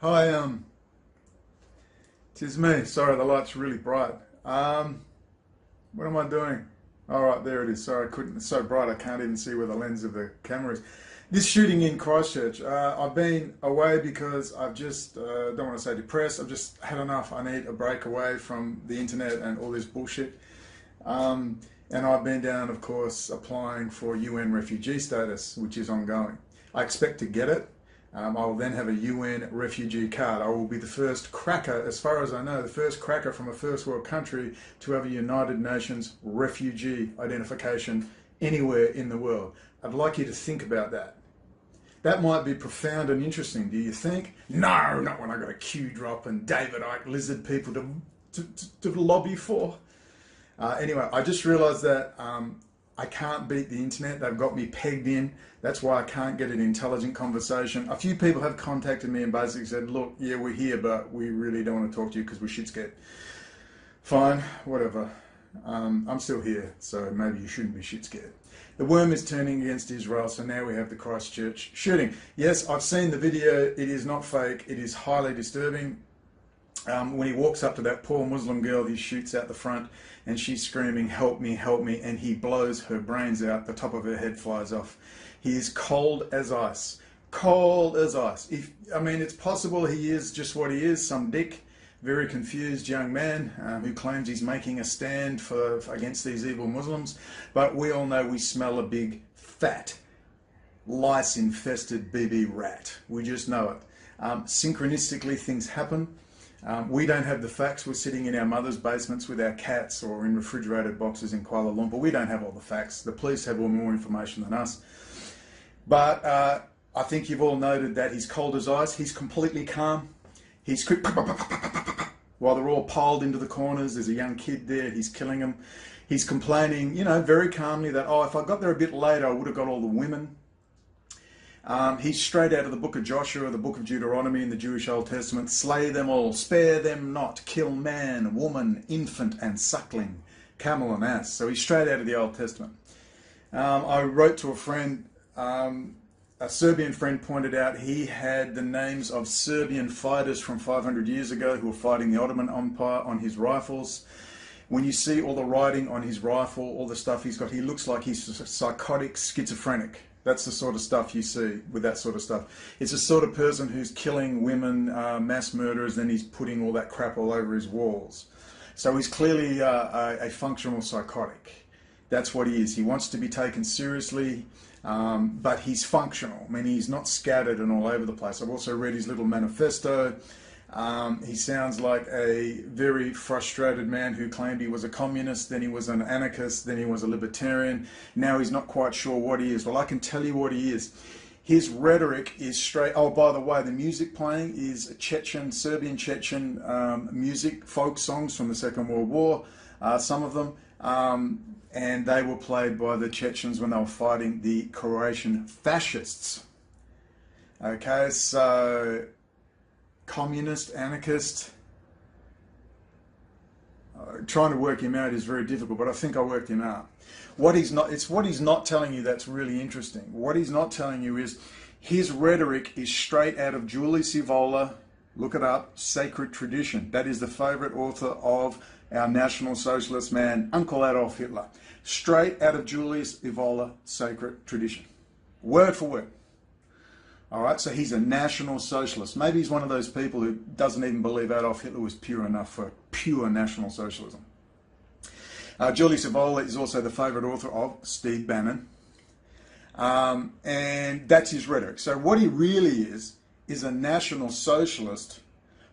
Hi, tis me. Sorry, the light's really bright. What am I doing? All right, there it is. Sorry, I couldn't. It's so bright I can't even see where the lens of the camera is. This shooting in Christchurch. I've been away because I've just don't want to say depressed. I've just had enough. I need a break away from the internet and all this bullshit. And I've been down, of course, applying for UN refugee status, which is ongoing. I expect to get it. I will then have a UN refugee card. I will be the first cracker, as far as I know, the first cracker from a first world country to have a United Nations refugee identification anywhere in the world. I'd like you to think about that. That might be profound and interesting, do you think? No, not when I got a Q drop and David Icke lizard people to lobby for. Anyway, I just realised that I can't beat the internet. They've got me pegged in. That's why I can't get an intelligent conversation. A few people have contacted me and basically said, look, yeah, we're here, but we really don't want to talk to you because we're shit scared. Fine, whatever. I'm still here, so maybe you shouldn't be shit scared. The worm is turning against Israel, so now we have the Christchurch shooting. Yes, I've seen the video. It is not fake. It is highly disturbing. When he walks up to that poor Muslim girl, he shoots out the front and she's screaming, help me, and he blows her brains out, the top of her head flies off. He is cold as ice. Cold as ice. It's possible he is just what he is, some dick, very confused young man who claims he's making a stand against these evil Muslims, but we all know we smell a big, fat, lice-infested BB rat. We just know it. Synchronistically, things happen. We don't have the facts. We're sitting in our mother's basements with our cats or in refrigerated boxes in Kuala Lumpur. We don't have all the facts. The police have all more information than us. But I think you've all noted that he's cold as ice. He's completely calm. He's while they're all piled into the corners. There's a young kid there. He's killing them. He's complaining, very calmly that, if I got there a bit later, I would have got all the women. He's straight out of the book of Joshua, the book of Deuteronomy in the Jewish Old Testament. Slay them all, spare them not, kill man, woman, infant and suckling, camel and ass. So he's straight out of the Old Testament. I wrote to a friend, a Serbian friend pointed out he had the names of Serbian fighters from 500 years ago who were fighting the Ottoman Empire on his rifles. When you see all the writing on his rifle, all the stuff he's got, he looks like he's psychotic, schizophrenic. That's the sort of stuff you see with that sort of stuff. It's the sort of person who's killing women, mass murderers, then he's putting all that crap all over his walls. So he's clearly a functional psychotic. That's what he is. He wants to be taken seriously, but he's functional. He's not scattered and all over the place. I've also read his little manifesto. He sounds like a very frustrated man who claimed he was a communist, then he was an anarchist, then he was a libertarian. Now he's not quite sure what he is. Well, I can tell you what he is. His rhetoric is straight. Oh, by the way, the music playing is Serbian Chechen music, folk songs from the Second World War, some of them. And they were played by the Chechens when they were fighting the Croatian fascists. Okay, so communist, anarchist, trying to work him out is very difficult, but I think I worked him out. It's what he's not telling you that's really interesting. What he's not telling you is his rhetoric is straight out of Julius Evola. Look it up, Sacred Tradition. That is the favorite author of our National Socialist man, Uncle Adolf Hitler. Straight out of Julius Evola, Sacred Tradition. Word for word. All right, so he's a National Socialist. Maybe he's one of those people who doesn't even believe Adolf Hitler was pure enough for pure National Socialism. Julius Evola is also the favourite author of Steve Bannon. And that's his rhetoric. So what he really is a National Socialist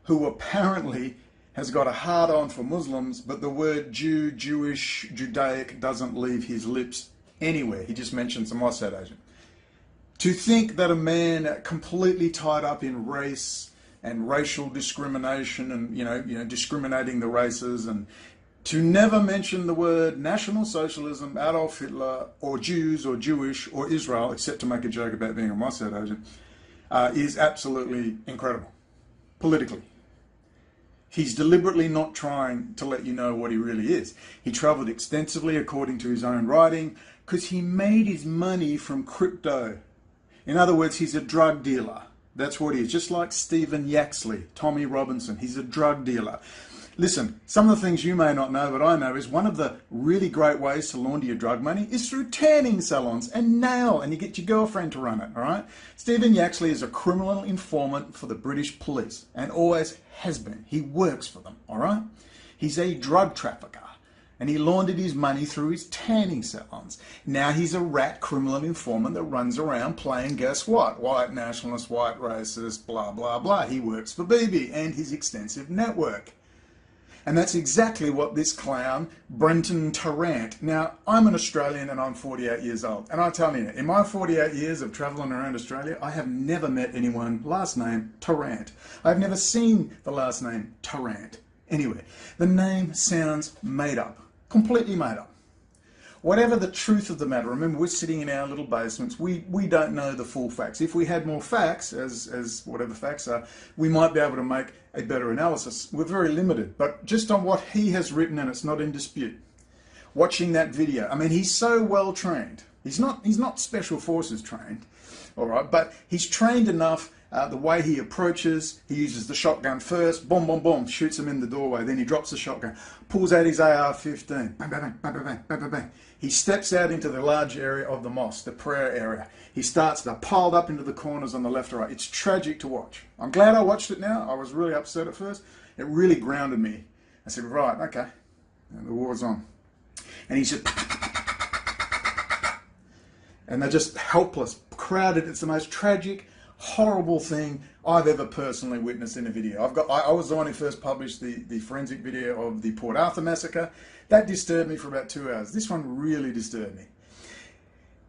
who apparently has got a hard-on for Muslims, but the word Jew, Jewish, Judaic doesn't leave his lips anywhere. He just mentions a Mossad agent. To think that a man completely tied up in race and racial discrimination and discriminating the races, and to never mention the word National Socialism, Adolf Hitler, or Jews, or Jewish, or Israel, except to make a joke about being a Mossad agent, is absolutely incredible, politically. He's deliberately not trying to let you know what he really is. He travelled extensively, according to his own writing, because he made his money from crypto. In other words, he's a drug dealer. That's what he is. Just like Stephen Yaxley, Tommy Robinson. He's a drug dealer. Listen, some of the things you may not know, but I know, is one of the really great ways to launder your drug money is through tanning salons and you get your girlfriend to run it, all right? Stephen Yaxley is a criminal informant for the British police and always has been. He works for them, all right? He's a drug trafficker and he laundered his money through his tanning salons. Now he's a rat criminal informant that runs around playing, guess what? White nationalist, white racist, blah, blah, blah. He works for BB and his extensive network. And that's exactly what this clown, Brendon Tarrant. Now, I'm an Australian and I'm 48 years old. And I tell you, in my 48 years of travelling around Australia, I have never met anyone last name Tarrant. I've never seen the last name Tarrant. Anyway, the name sounds made up, completely made up. Whatever the truth of the matter, remember we're sitting in our little basements, we don't know the full facts. If we had more facts, as whatever facts are, we might be able to make a better analysis. We're very limited, but just on what he has written, and it's not in dispute. Watching that video, I mean, he's so well trained. He's not special forces trained, all right, but he's trained enough. The way he approaches, he uses the shotgun first, boom, boom, boom, shoots him in the doorway, then he drops the shotgun, pulls out his AR-15, bang, bang, bang, bang, bang, bang, bang, bang. He steps out into the large area of the mosque, the prayer area. He starts, they're piled up into the corners on the left or right. It's tragic to watch. I'm glad I watched it now. I was really upset at first. It really grounded me. I said, right, okay, and the war's on. And he's just, and they're just helpless, crowded. It's the most tragic, horrible thing I've ever personally witnessed in a video. I was the one who first published the forensic video of the Port Arthur massacre. That disturbed me for about 2 hours. This one really disturbed me.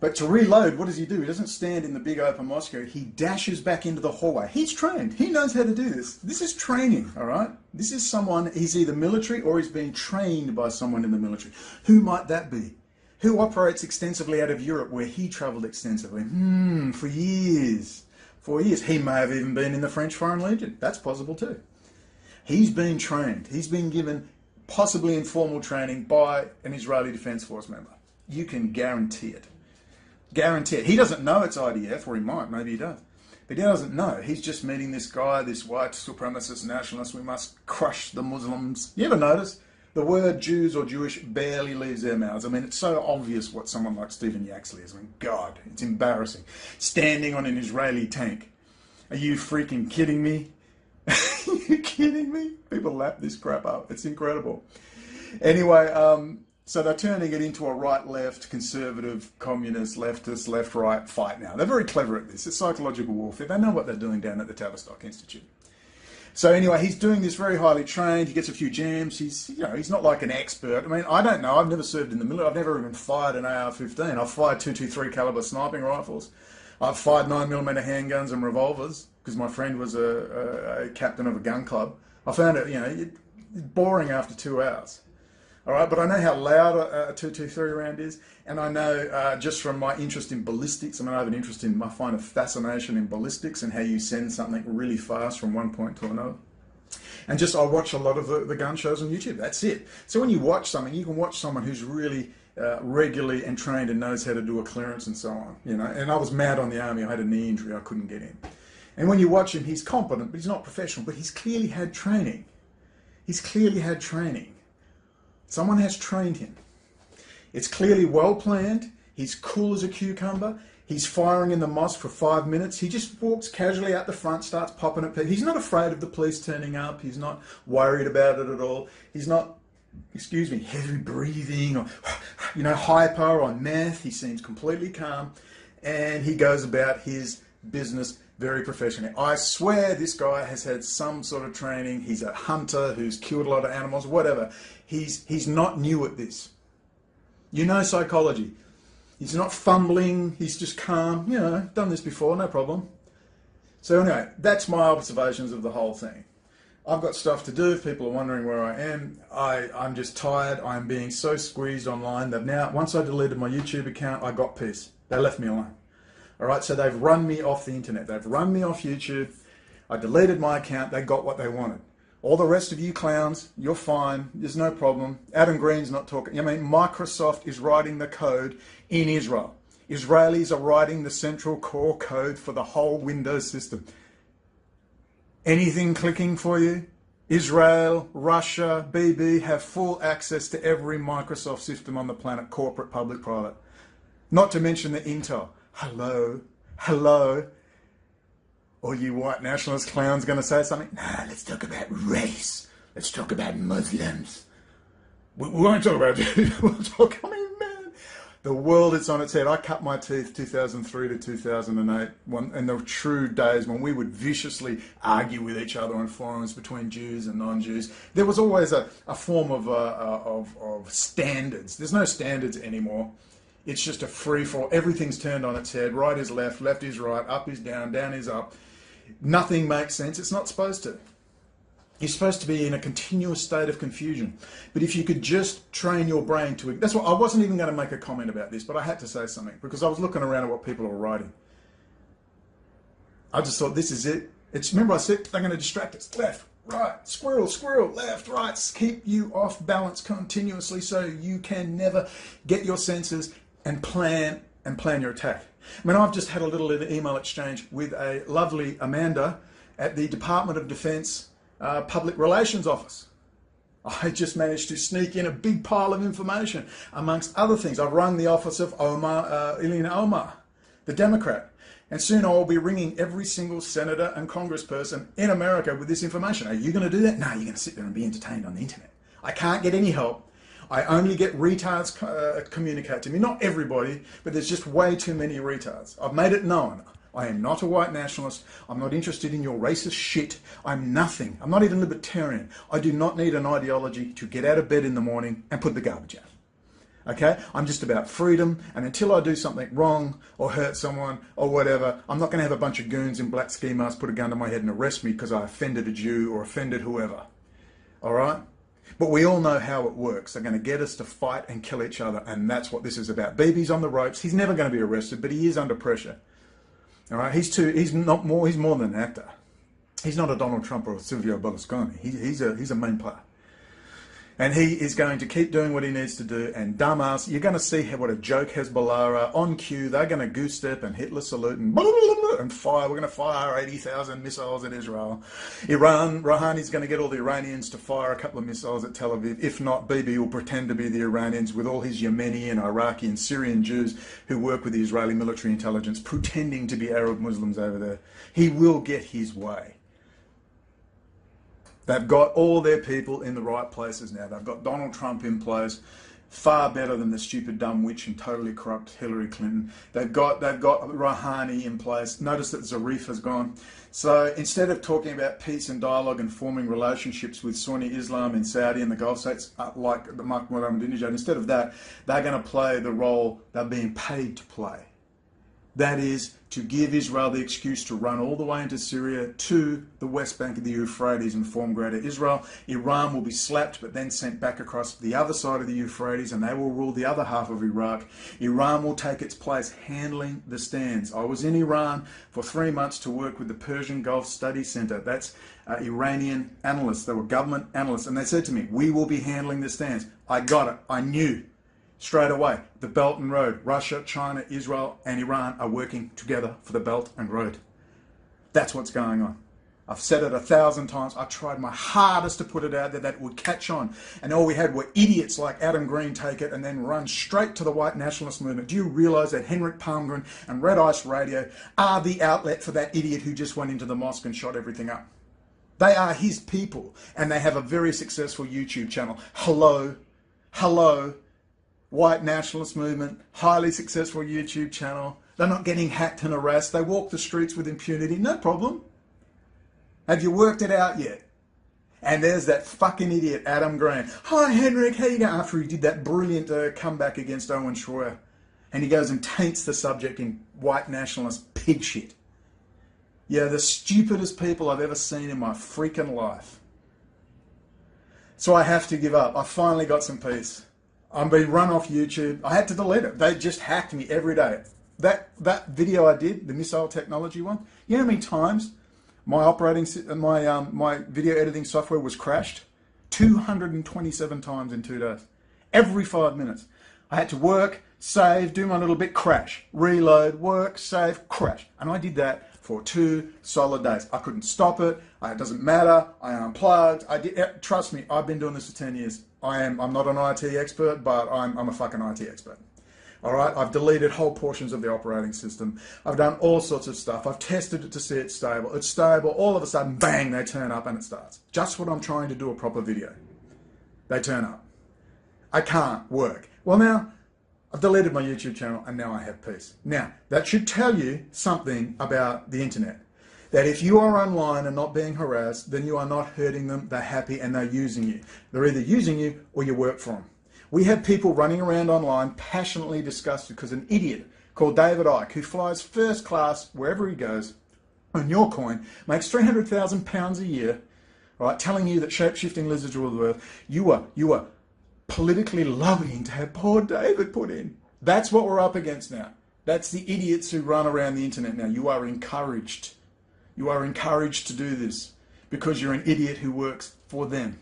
But to reload, what does he do? He doesn't stand in the big open mosque. He dashes back into the hallway. He's trained. He knows how to do this. This is training, all right? This is someone, he's either military or he's been trained by someone in the military. Who might that be? Who operates extensively out of Europe where he travelled extensively? For years. For years. He may have even been in the French Foreign Legion. That's possible too. He's been trained. He's been given possibly informal training by an Israeli Defence Force member. You can guarantee it. Guarantee it. He doesn't know it's IDF, or he might, maybe he does. But he doesn't know. He's just meeting this guy, this white supremacist nationalist. We must crush the Muslims. You ever notice? The word Jews or Jewish barely leaves their mouths. I mean, it's so obvious what someone like Stephen Yaxley is. I mean, God, it's embarrassing. Standing on an Israeli tank. Are you freaking kidding me? Are you kidding me? People lap this crap up. It's incredible. Anyway, so they're turning it into a right-left, conservative, communist, leftist, left-right fight now. They're very clever at this. It's psychological warfare. They know what they're doing down at the Tavistock Institute. So anyway, he's doing this very highly trained. He gets a few jams. He's not like an expert. I mean, I don't know. I've never served in the military. I've never even fired an AR-15. I've fired .223 caliber sniping rifles. I've fired 9mm handguns and revolvers because my friend was a captain of a gun club. I found it, boring after 2 hours. All right, but I know how loud a .223 round is, and I know just from my interest in ballistics. I mean, I find a fascination in ballistics and how you send something really fast from one point to another. And just I watch a lot of the gun shows on YouTube. That's it. So when you watch something, you can watch someone who's really regularly and trained and knows how to do a clearance and so on. And I was mad on the army. I had a knee injury. I couldn't get in. And when you watch him, he's competent, but he's not professional. But he's clearly had training. He's clearly had training. Someone has trained him. It's clearly well planned. He's cool as a cucumber. He's firing in the mosque for 5 minutes. He just walks casually out the front, starts popping at people. He's not afraid of the police turning up. He's not worried about it at all. He's not, heavy breathing or, hyper on meth. He seems completely calm. And he goes about his business very professionally. I swear this guy has had some sort of training. He's a hunter who's killed a lot of animals, whatever. He's not new at this. Psychology. He's not fumbling. He's just calm. Done this before, no problem. So anyway, that's my observations of the whole thing. I've got stuff to do. If people are wondering where I am, I'm just tired. I'm being so squeezed online that now, once I deleted my YouTube account, I got peace. They left me alone. All right, so they've run me off the internet. They've run me off YouTube. I deleted my account. They got what they wanted. All the rest of you clowns, you're fine. There's no problem. Adam Green's not talking. Microsoft is writing the code in Israel. Israelis are writing the central core code for the whole Windows system. Anything clicking for you? Israel, Russia, BB have full access to every Microsoft system on the planet, corporate, public, private. Not to mention the Intel. Hello, hello. All you white nationalist clowns going to say something? Nah, let's talk about race. Let's talk about Muslims. We won't talk about it. We'll talk, I mean, man, the world is on its head. I cut my teeth 2003 to 2008, in the true days when we would viciously argue with each other on forums between Jews and non-Jews. There was always a form of standards. There's no standards anymore. It's just a free-for-all. Everything's turned on its head. Right is left, left is right, up is down, down is up. Nothing makes sense. It's not supposed to. You're supposed to be in a continuous state of confusion. But if you could just train your brain to... That's what I wasn't even going to make a comment about this, but I had to say something because I was looking around at what people were writing. I just thought, this is it. Remember I said, they're going to distract us. Left, right, squirrel, squirrel, left, right. Keep you off balance continuously so you can never get your senses and plan your attack. I mean, I've just had a little email exchange with a lovely Amanda at the Department of Defense Public Relations Office. I just managed to sneak in a big pile of information. Amongst other things, I've rung the office of Ilhan Omar, the Democrat. And soon I will be ringing every single senator and congressperson in America with this information. Are you going to do that? No, you're going to sit there and be entertained on the internet. I can't get any help. I only get retards communicate to me. Not everybody, but there's just way too many retards. I've made it known. I am not a white nationalist. I'm not interested in your racist shit. I'm nothing. I'm not even libertarian. I do not need an ideology to get out of bed in the morning and put the garbage out. Okay? I'm just about freedom, and until I do something wrong or hurt someone or whatever, I'm not going to have a bunch of goons in black ski masks put a gun to my head and arrest me because I offended a Jew or offended whoever. All right? But we all know how it works. They're going to get us to fight and kill each other, and that's what this is about. BB's on the ropes. He's never going to be arrested, but he is under pressure. All right, he's more than an actor. He's not a Donald Trump or a Silvio Berlusconi. He's a main player. And he is going to keep doing what he needs to do. And dumbass, you're going to see what a joke Hezbollah are. On cue, they're going to goose step and Hitler salute and fire. We're going to fire 80,000 missiles at Israel. Iran, Rouhani's going to get all the Iranians to fire a couple of missiles at Tel Aviv. If not, Bibi will pretend to be the Iranians with all his Yemeni and Iraqi and Syrian Jews who work with the Israeli military intelligence, pretending to be Arab Muslims over there. He will get his way. They've got all their people in the right places now. They've got Donald Trump in place, far better than the stupid, dumb witch and totally corrupt Hillary Clinton. They've got Rouhani in place. Notice that Zarif has gone. So instead of talking about peace and dialogue and forming relationships with Sunni Islam in Saudi and the Gulf states, like the Mahmoud Ahmadinejad, instead of that, they're going to play the role they're being paid to play. That is, to give Israel the excuse to run all the way into Syria to the west bank of the Euphrates and form Greater Israel. Iran will be slapped but then sent back across the other side of the Euphrates, and they will rule the other half of Iraq. Iran will take its place handling the stands. I was in Iran for 3 months to work with the Persian Gulf Study Center. That's Iranian analysts. They were government analysts, and they said to me, we will be handling the stands. I got it. I knew. Straight away, the Belt and Road. Russia, China, Israel and Iran are working together for the Belt and Road. That's what's going on. I've said it 1,000 times. I tried my hardest to put it out there that it would catch on. And all we had were idiots like Adam Green take it and then run straight to the white nationalist movement. Do you realise that Henrik Palmgren and Red Ice Radio are the outlet for that idiot who just went into the mosque and shot everything up? They are his people, and they have a very successful YouTube channel. Hello, white nationalist movement, highly successful YouTube channel. They're not getting hacked and harassed. They walk the streets with impunity. No problem. Have you worked it out yet? And there's that fucking idiot, Adam Green. Hi, Henrik, how you going? After he did that brilliant comeback against Owen Schroyer. And he goes and taints the subject in white nationalist pig shit. Yeah, the stupidest people I've ever seen in my freaking life. So I have to give up. I finally got some peace. I'm being run off YouTube. I had to delete it. They just hacked me every day. That video I did, the missile technology one, you know how many times my my video editing software was crashed? 227 times in 2 days. Every 5 minutes. I had to work, save, do my little bit, crash, reload, work, save, crash. And I did that for 2 solid days. I couldn't stop it. It doesn't matter. I unplugged. Trust me, I've been doing this for 10 years. I'm not an IT expert, but I'm a fucking IT expert. All right, I've deleted whole portions of the operating system. I've done all sorts of stuff. I've tested it to see it's stable. It's stable. All of a sudden, bang, they turn up and it starts. Just when I'm trying to do a proper video, they turn up. I can't work. Well, now, I've deleted my YouTube channel and now I have peace. Now, that should tell you something about the internet. That if you are online and not being harassed, then you are not hurting them, they're happy and they're using you. They're either using you or you work for them. We have people running around online passionately disgusted because an idiot called David Icke, who flies first class wherever he goes, on your coin, makes £300,000 a year, right, telling you that shape-shifting lizards rule the earth. You are politically lobbying to have poor David put in. That's what we're up against now. That's the idiots who run around the internet now. You are encouraged. You are encouraged to do this because you're an idiot who works for them.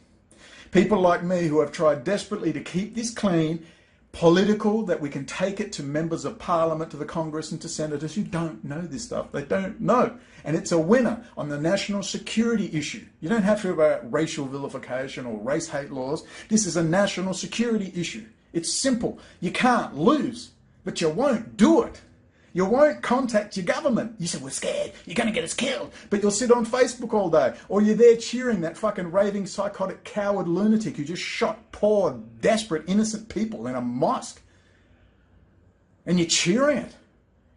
People like me who have tried desperately to keep this clean, political, that we can take it to members of parliament, to the Congress and to senators who don't know this stuff. They don't know. And it's a winner on the national security issue. You don't have to have a racial vilification or race hate laws. This is a national security issue. It's simple. You can't lose, but you won't do it. You won't contact your government. You say, we're scared, you're going to get us killed. But you'll sit on Facebook all day. Or you're there cheering that fucking raving, psychotic, coward lunatic who just shot poor, desperate, innocent people in a mosque. And you're cheering it.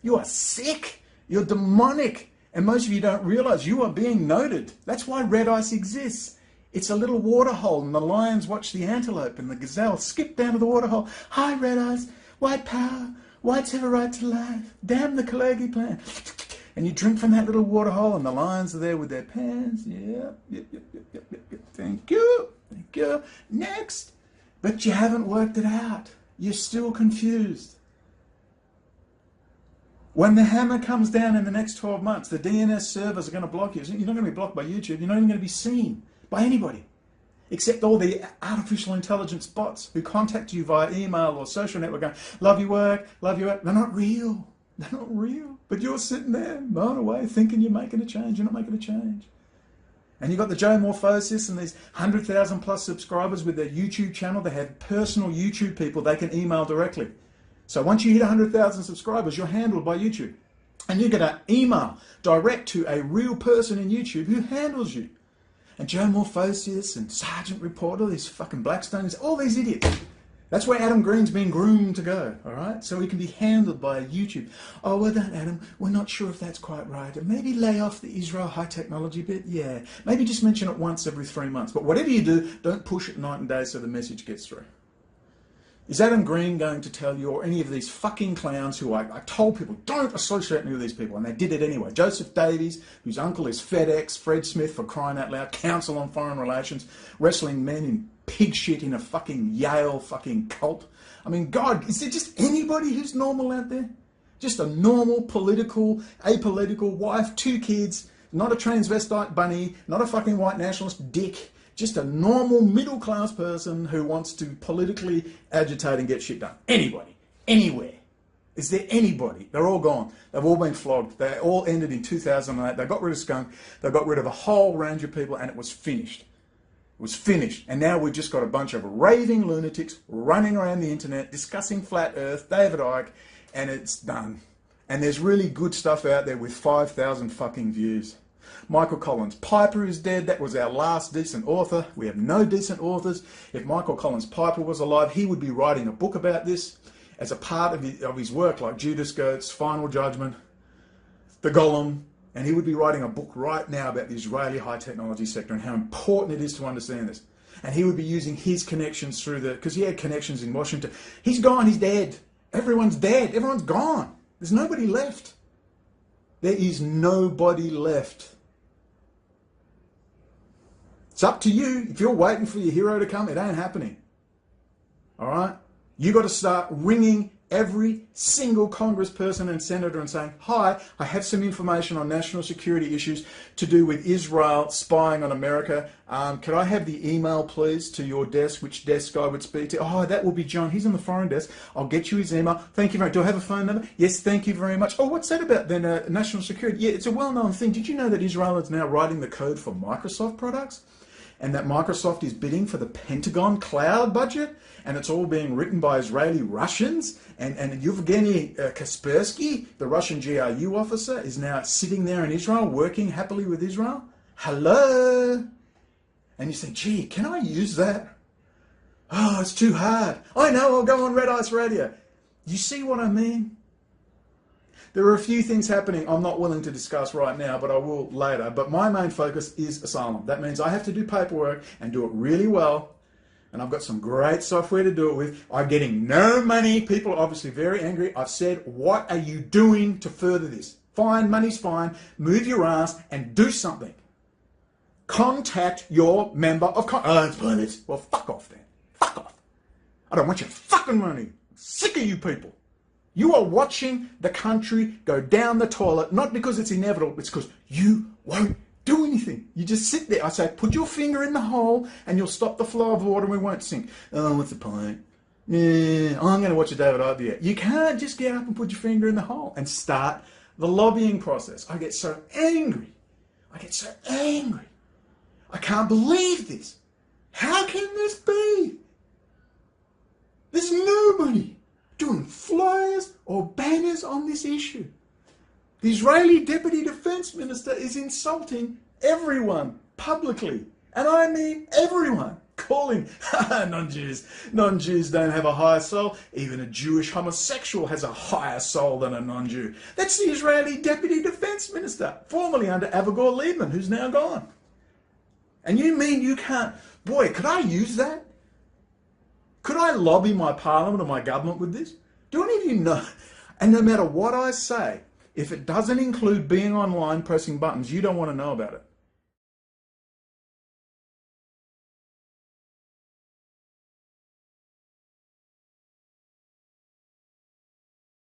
You are sick. You're demonic. And most of you don't realise you are being noted. That's why red ice exists. It's a little water hole and the lions watch the antelope and the gazelle skip down to the water hole. Hi, red ice. White power. Whites have a right to life. Damn the Kalergi plan. And you drink from that little water hole and the lions are there with their pans. Yep. Thank you. Thank you. Next. But you haven't worked it out. You're still confused. When the hammer comes down in the next 12 months, the DNS servers are going to block you. You're not going to be blocked by YouTube. You're not even going to be seen by anybody. Except all the artificial intelligence bots who contact you via email or social network going, love your work, love your work. They're not real. They're not real. But you're sitting there, blown away, thinking you're making a change. You're not making a change. And you've got the Joe Morphosis and these 100,000 plus subscribers with their YouTube channel. They have personal YouTube people they can email directly. So once you hit 100,000 subscribers, you're handled by YouTube. And you get an email direct to a real person in YouTube who handles you. And Joe Morphosis and Sergeant Reporter, these fucking Blackstones, all these idiots. That's where Adam Green's been groomed to go, all right? So he can be handled by YouTube. Oh, well done, Adam. We're not sure if that's quite right. And maybe lay off the Israel high technology bit. Yeah. Maybe just mention it once every 3 months. But whatever you do, don't push it night and day so the message gets through. Is Adam Green going to tell you, or any of these fucking clowns who I told people, don't associate me with these people, and they did it anyway. Joseph Davies, whose uncle is FedEx, Fred Smith, for crying out loud, Council on Foreign Relations, wrestling men in pig shit in a fucking Yale fucking cult. I mean, God, is there just anybody who's normal out there? Just a normal, political, apolitical wife, 2 kids, not a transvestite bunny, not a fucking white nationalist dick. Just a normal middle-class person who wants to politically agitate and get shit done. Anybody. Anywhere. Is there anybody? They're all gone. They've all been flogged. They all ended in 2008. They got rid of Skunk. They got rid of a whole range of people and it was finished. It was finished. And now we've just got a bunch of raving lunatics running around the internet discussing flat earth, David Icke, and it's done. And there's really good stuff out there with 5,000 fucking views. Michael Collins Piper is dead. That was our last decent author. We have no decent authors. If Michael Collins Piper was alive, he would be writing a book about this as a part of his work, like Judas Goats, Final Judgment, The Golem, and he would be writing a book right now about the Israeli high technology sector and how important it is to understand this. And he would be using his connections through because he had connections in Washington. He's gone, he's dead. Everyone's dead, everyone's gone. There's nobody left. There is nobody left. It's up to you. If you're waiting for your hero to come, it ain't happening. All right? You got to start ringing every single congressperson and senator and saying, hi, I have some information on national security issues to do with Israel spying on America. Could I have the email, please, to your desk? Which desk I would speak to? Oh, that will be John. He's on the foreign desk. I'll get you his email. Thank you very much. Do I have a phone number? Yes, thank you very much. Oh, what's that about then? National security? Yeah, it's a well-known thing. Did you know that Israel is now writing the code for Microsoft products? And that Microsoft is bidding for the Pentagon cloud budget, and it's all being written by Israeli Russians, and Yevgeny Kaspersky, the Russian GRU officer, is now sitting there in Israel, working happily with Israel. Hello? And you say, gee, can I use that? Oh, it's too hard. I know, I'll go on Red Ice Radio. You see what I mean? There are a few things happening I'm not willing to discuss right now, but I will later. But my main focus is asylum. That means I have to do paperwork and do it really well. And I've got some great software to do it with. I'm getting no money. People are obviously very angry. I've said, what are you doing to further this? Fine, money's fine. Move your ass and do something. Contact your member of Congress. Well, fuck off then. Fuck off. I don't want your fucking money. I'm sick of you people. You are watching the country go down the toilet, not because it's inevitable, it's because you won't do anything. You just sit there. I say, put your finger in the hole and you'll stop the flow of water and we won't sink. Oh, what's the point? Yeah, I'm going to watch a David Icke. You can't just get up and put your finger in the hole and start the lobbying process. I get so angry. I get so angry. I can't believe this. How can this be? There's nobody doing flyers or banners on this issue. The Israeli Deputy Defense Minister is insulting everyone publicly. And I mean everyone. Calling non-Jews. Non-Jews don't have a higher soul. Even a Jewish homosexual has a higher soul than a non-Jew. That's the Israeli Deputy Defense Minister, formerly under Avigdor Lieberman, who's now gone. And you mean you can't... Boy, could I use that? Could I lobby my parliament or my government with this? Do any of you know? And no matter what I say, if it doesn't include being online, pressing buttons, you don't want to know about it.